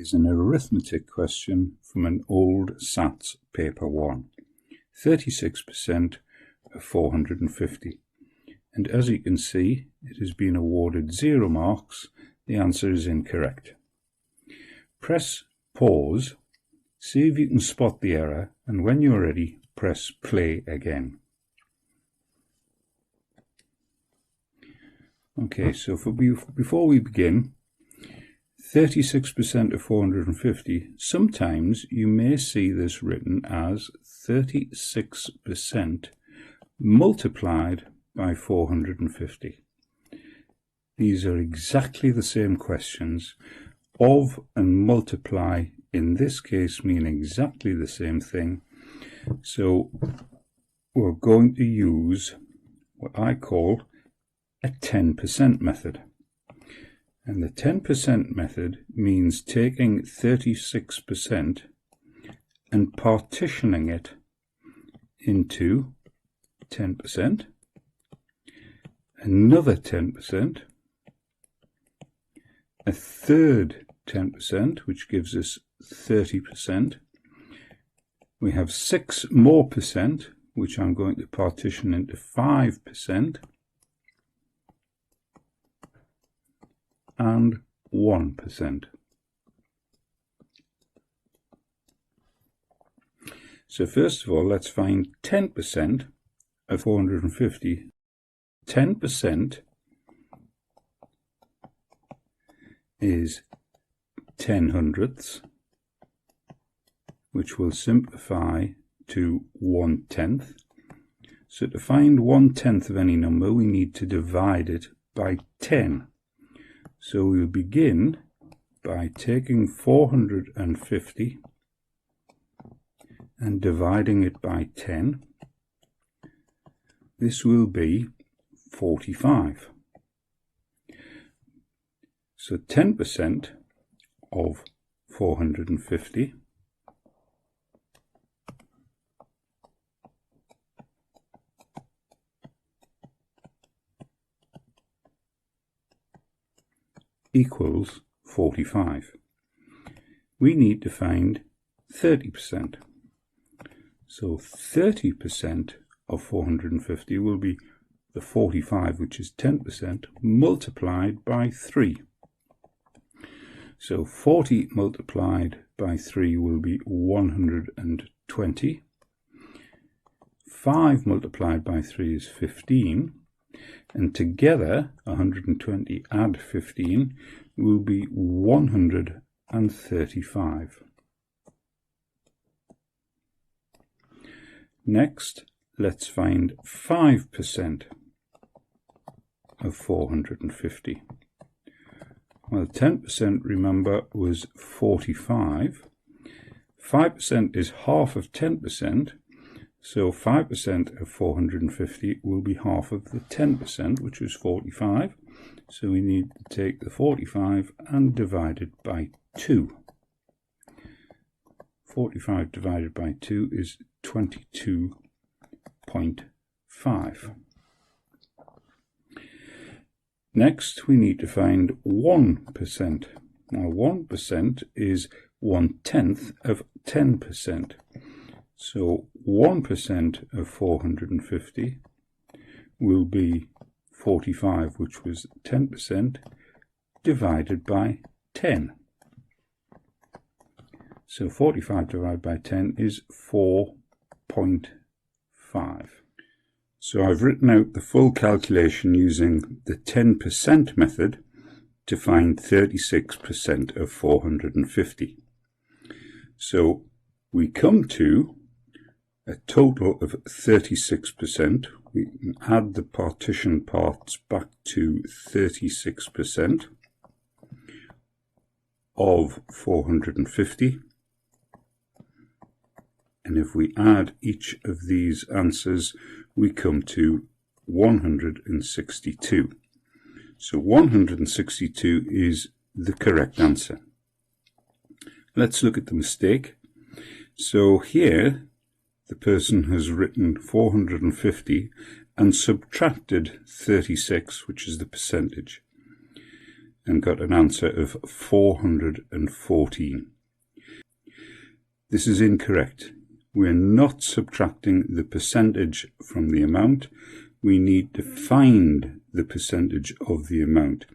is an arithmetic question from an old SATs paper 1. 36% of 450. And as you can see, it has been awarded 0 marks. The answer is incorrect. Press pause, see if you can spot the error, and when you're ready, press play again. Okay, so before we begin, 36% of 450, sometimes you may see this written as 36% multiplied by 450. These are exactly the same questions. Of and multiply in this case mean exactly the same thing. So we're going to use what I call a 10% method. And the 10% method means taking 36% and partitioning it into 10%, another 10%, a third 10%, which gives us 30%. We have 6 more percent, which I'm going to partition into 5%, and 1%. So first of all, let's find 10% of 450. 10% is 10 hundredths, which will simplify to 1/10. So to find 1/10 of any number, we need to divide it by 10. So we'll begin by taking 450 and dividing it by 10. This will be 45. So 10% of 450 equals 45. We need to find 30%. So 30% of 450 will be the 45, which is 10%, multiplied by 3. So 40 multiplied by 3 will be 120. 5 multiplied by 3 is 15. And together, 120 add 15 will be 135. Next, let's find 5% of 450. Well, 10%, remember, was 45. 5% is half of 10%. So 5% of 450 will be half of the 10%, which was 45. So we need to take the 45 and divide it by 2. 45 divided by 2 is 22.5. Next, we need to find 1%. Now 1% is 1/10 of 10%. So 1% of 450 will be 45, which was 10%, divided by 10. So 45 divided by 10 is 4.5. So I've written out the full calculation using the 10% method to find 36% of 450. So we come to a total of 36%. We can add the partition parts back to 36% of 450. And if we add each of these answers, we come to 162. So 162 is the correct answer. Let's look at the mistake. So here, the person has written 450 and subtracted 36, which is the percentage. and got an answer of 414. This is incorrect. We're not subtracting the percentage from the amount. We need to find the percentage of the amount.